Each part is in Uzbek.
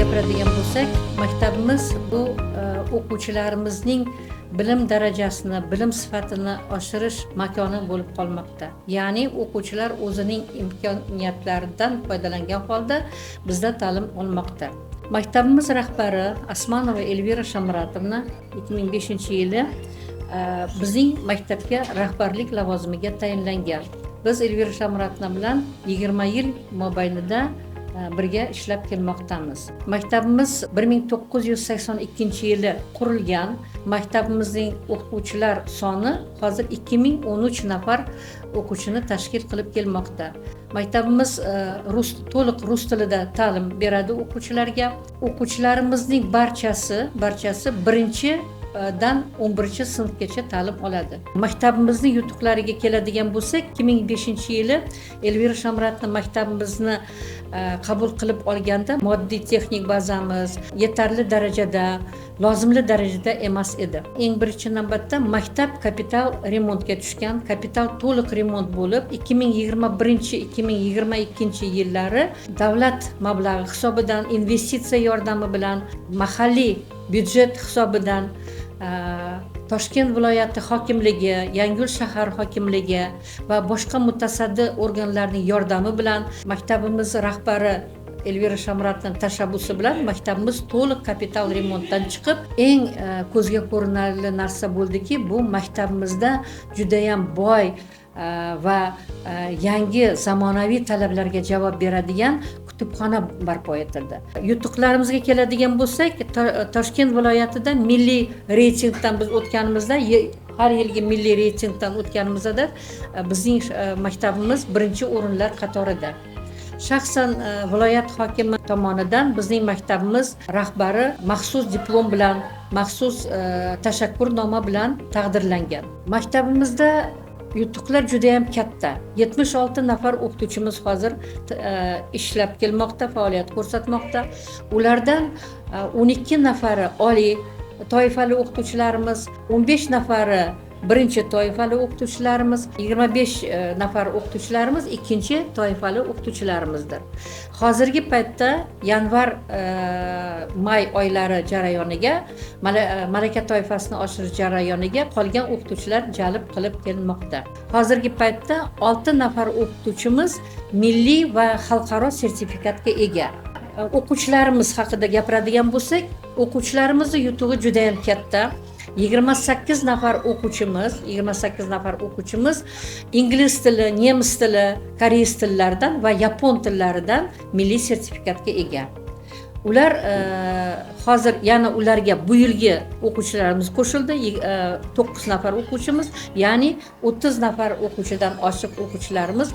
gapiradigan bo'lsak, maktabimiz bu o'quvchilarimizning bilim darajasini, bilim sifatini oshirish makoni bo'lib qolmoqda. Ya'ni o'quvchilar o'zining imkoniyatlaridan foydalangan holda bizda ta'lim olmoqda. Maktabimiz rahbari Asmanova Elvira Shamratovna 2005-yili bizning maktabga rahbarlik lavozimiga tayinlangan. Biz Elvira Shamratovna bilan 20 yil mobaynida birga ishlab kelmoqdamiz. Maktabimiz 1982-yili qurilgan. Maktabimizning o'quvchilar soni hozir 2013 nafar o'quvchini tashkil qilib kelmoqda. Maktabimiz to'liq rus tilida ta'lim beradi o'quvchilarga. O'quvchilarimizning barchasi birinchidan 11-sinfgacha ta'lim oladi. Maktabimizning yutuqlariga keladigan bo'lsak, 2005-yili Elvira Shamratovna maktabimizni qabul qilib olganda moddiy texnik bazamiz yetarli darajada, lozimli darajada emas edi. Eng birinchi navbatda maktab kapital remontga tushgan. Kapital to'liq remont bo'lib, 2021-2022 yillari davlat mablag'i hisobidan, investitsiya yordami bilan, mahalliy byudjet hisobidan Toshkent viloyati hokimligi, Yangiyo'l shahar hokimligi va boshqa mutasaddi organlarning yordami bilan maktabimiz rahbari Elvira Shamratovna tashabbusi bilan maktabimiz to'liq kapital remontdan chiqib, eng ko'zga ko'rinarli narsa bo'ldiki, bu maktabimizda juda ham boy va yangi zamonaviy talablarga javob beradigan kutubxona barpo etildi. Yutuqlarimizga keladigan bo'lsak, Toshkent viloyatida milliy reytingdan biz o'tganimizda, har yilgi milliy reytingdan o'tganimizda bizning maktabimiz birinchi o'rinlar qatorida. Shaxsan viloyat hokimi tomonidan bizning maktabimiz rahbari maxsus diplom bilan, maxsus tashakkurnoma bilan taqdirlangan. Maktabimizda yutuqlar juda ham katta. 76 nafar o'qituvchimiz hozir ishlab kelmoqda, faoliyat ko'rsatmoqda. Ulardan 12 nafari oliy toifali o'qituvchilarimiz, 15 nafari birinchi toifali o'qituvchilarimiz, 25 nafar o'qituvchilarimiz ikkinchi toifali o'qituvchilarimizdir. Hozirgi paytda yanvar-may oylari jarayoniga, malaka toifasini oshirish jarayoniga qolgan o'qituvchilar jalb qilib kelinmoqda. Hozirgi paytda 6 nafar o'qituvchimiz milliy va xalqaro sertifikatga ega. O'quvchilarimiz haqida gapiradigan bo'lsak, o'quvchilarimizning yutug'i juda ham katta. 28 nafar o'quvchimiz ingliz tili, nemis tili, koreys tillaridan va yapon tillaridan milliy sertifikatga ega. Ular hozir yana ularga bu yilgi o'quvchilarimiz qo'shildi. 9 nafar o'quvchimiz, ya'ni 30 nafar o'quvchidan oshiq o'quvchilarimiz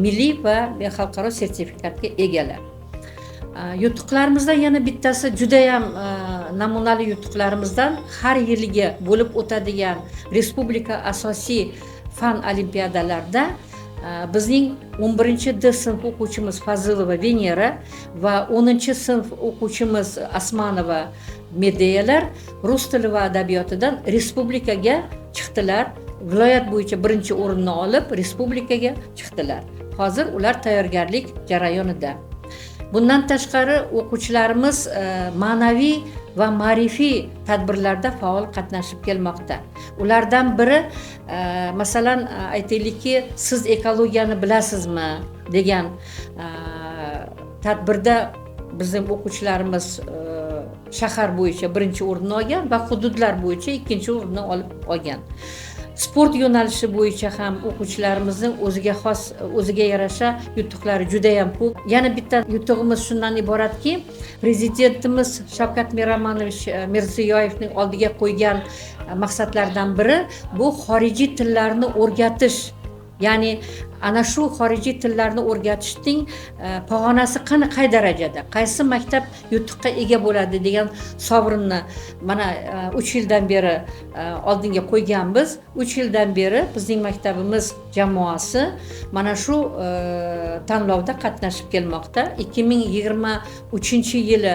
milliy va xalqaro sertifikatga egalar. Yutuqlarimizdan yana bittasi juda ham namunali yutuqlarimizdan har yilgi bo'lib o'tadigan respublika asosiy fan olimpiadalarida bizning 11-D sinf o'quvchimiz Fazilova Venera va 10-sinf o'quvchimiz Asmanova Medeyalar rus tili va adabiyotidan respublikaga chiqdilar. Viloyat bo'yicha birinchi o'rinni olib, respublikaga chiqdilar. Hozir ular tayyorgarlik jarayonida. Bundan tashqari o'quvchilarimiz ma'naviy va ma'rifiy tadbirlarda faol qatnashib kelmoqda. Ulardan biri masalan aytaylikki, siz ekologiyani bilasizmi degan tadbirda bizning o'quvchilarimiz shahar bo'yicha birinchi o'rinni olgan va hududlar bo'yicha ikkinchi o'rinni olgan. Sport yo'nalishi bo'yicha ham o'quvchilarimizning o'ziga xos, o'ziga yarasha yutuqlari juda ham ko'p. Yana bitta yutug'imiz shundan iboratki, prezidentimiz Shavkat Miromonovich Mirziyoyevning oldiga qo'ygan maqsadlardan biri bu xorijiy tillarni o'rgatish. Ya'ni ana shu xorijiy tillarni o'rgatishning pog'onasi qay darajada, qaysi maktab yutuqqa ega bo'ladi degan sovrinni mana 3 yildan beri oldinga qo'yganmiz. 3 yildan beri bizning maktabimiz jamoasi mana shu tanlovda qatnashib kelmoqda. 2023-yili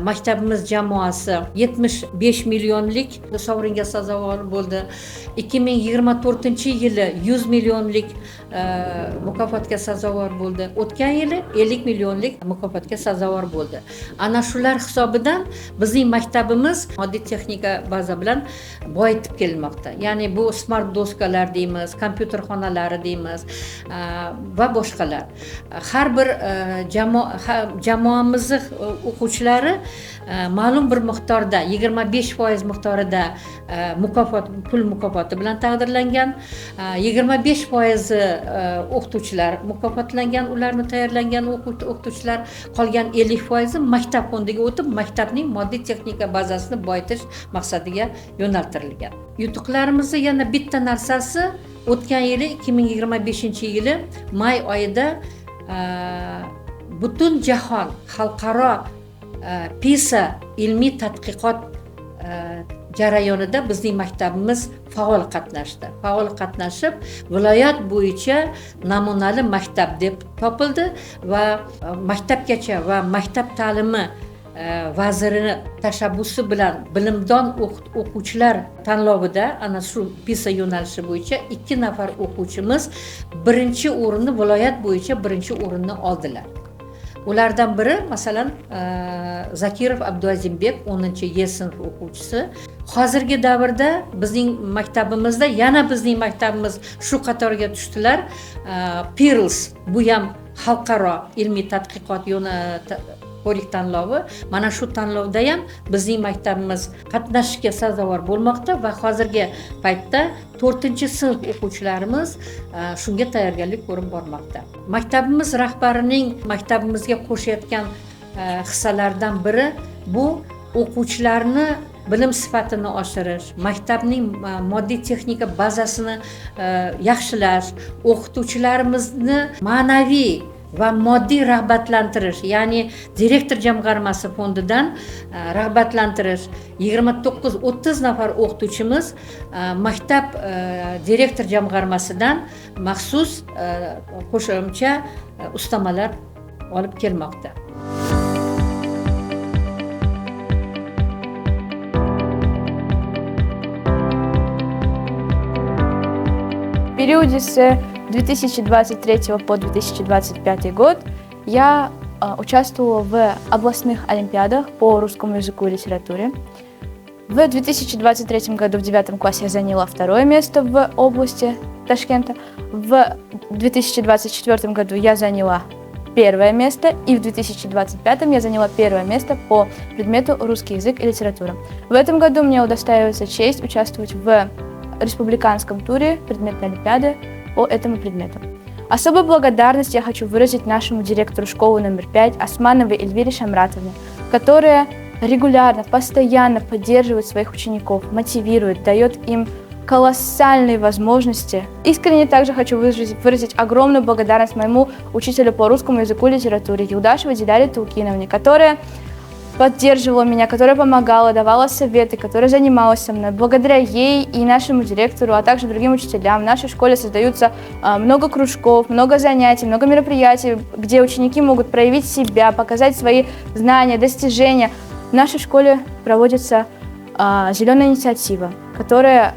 maktabimiz jamoasi 75 millionlik sovringa sazovor bo'ldi. 2024-yili 100 millionlik mukofotga sazovor bo'ldi. O'tgan yili 50 millionlik mukofotga sazovor bo'ldi. Ana shular hisobidan bizning maktabimiz moddiy texnika baza bilan boyitib kelmoqda. Ya'ni bu smart doskalar deymiz, kompyuter xonalari deymiz va boshqalar. Har bir jamoamizning o'quvchilari ma'lum bir miqdorda 25% miqdorida pul mukofoti bilan taqdirlangan, 25% o'qituvchilar mukofotlangan, ularni tayyorlangan o'qituvchilar, qolgan 50% maktab fondiga o'tib, maktabning moddiy texnika bazasini boyitish maqsadiga yo'naltirilgan. Yutuqlarimizni yana bitta narsasi, o'tgan yili 2025-yili may oyida butun jahon xalqaro PISA ilmiy tadqiqot jarayonida bizning maktabimiz faol qatnashdi. Faol qatnashib, viloyat bo'yicha namunali maktab deb topildi va maktabgacha va maktab ta'limi vaziri tashabbusi bilan bilimdon o'quvchilar tanlovida ana shu PISA yo'nalishi bo'yicha 2 nafar o'quvchimiz birinchi o'rinni, viloyat bo'yicha birinchi o'rinni oldilar. Ulardan biri masalan Zakirov Abduazimbek 10-Y sinf o'quvchisi. Hozirgi davrda bizning maktabimizda yana bizning maktabimiz shu qatorga tushdilar. PIRLS, bu ham xalqaro ilmiy tadqiqot ko'rik tanlovi. Mana shu tanlovda ham bizning maktabimiz qatnashishga sazovor bo'lmoqda va hozirgi paytda 4-sinf o'quvchilarimiz shunga tayyorgarlik ko'rib bormoqda. Maktabimiz rahbarining maktabimizga qo'shayotgan hissalaridan biri bu o'quvchilarni bilim sifatini oshirish, maktabning moddiy texnika bazasini yaxshilash, o'qituvchilarimizni ma'naviy va moddiy rag'batlantirish, ya'ni direktor jamg'armasi fondidan rag'batlantirish. 29-30 nafar o'qituvchimiz maktab direktor jamg'armasidan maxsus qo'shimcha ustamalar olib kelmoqda. В периоде с 2023 по 2025 год я участвовала в областных олимпиадах по русскому языку и литературе. В 2023 году в 9 классе я заняла 2 место в области Ташкента. В 2024 году я заняла 1 место, и в 2025 я заняла 1 место по предмету русский язык и литература. В этом году мне удостаивается честь участвовать в республиканском туре предметной олимпиады по этому предмету. Особую благодарность я хочу выразить нашему директору школы номер 5 Османовой Эльвире Шамратовне, которая регулярно, постоянно поддерживает своих учеников, мотивирует, дает им колоссальные возможности. Искренне также хочу выразить огромную благодарность моему учителю по русскому языку и литературе Юлдашевой Диляре Тулкиновне, которая поддерживала меня, которая помогала, давала советы, которая занималась со мной. Благодаря ей и нашему директору, а также другим учителям в нашей школе создаются много кружков, много занятий, много мероприятий, где ученики могут проявить себя, показать свои знания, достижения. В нашей школе проводится зеленая инициатива, которая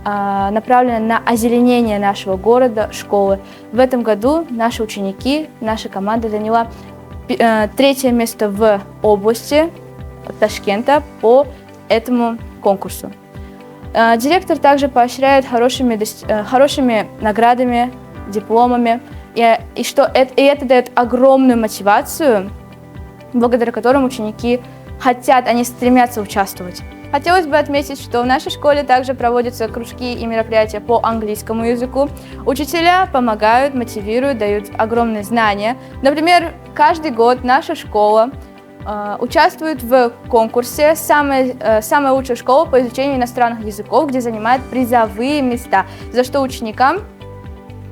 направлена на озеленение нашего города, школы. В этом году наши ученики, наша команда заняла 3 место в области Ташкента по этому конкурсу. Директор также поощряет хорошими наградами, дипломами, и это дает огромную мотивацию, благодаря которым ученики хотят, они стремятся участвовать. Хотелось бы отметить, что в нашей школе также проводятся кружки и мероприятия по английскому языку. Учителя помогают, мотивируют, дают огромные знания. Например, каждый год наша школа участвует в конкурсе «Самая лучшая школа по изучению иностранных языков», где занимает призовые места, за что ученикам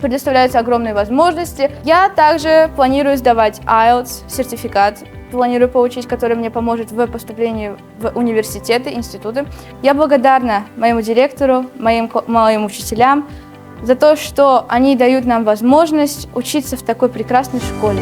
предоставляются огромные возможности. Я также планирую сдавать IELTS сертификат, планирую получить, который мне поможет в поступлении в университеты, институты. Я благодарна моему директору, моим учителям за то, что они дают нам возможность учиться в такой прекрасной школе.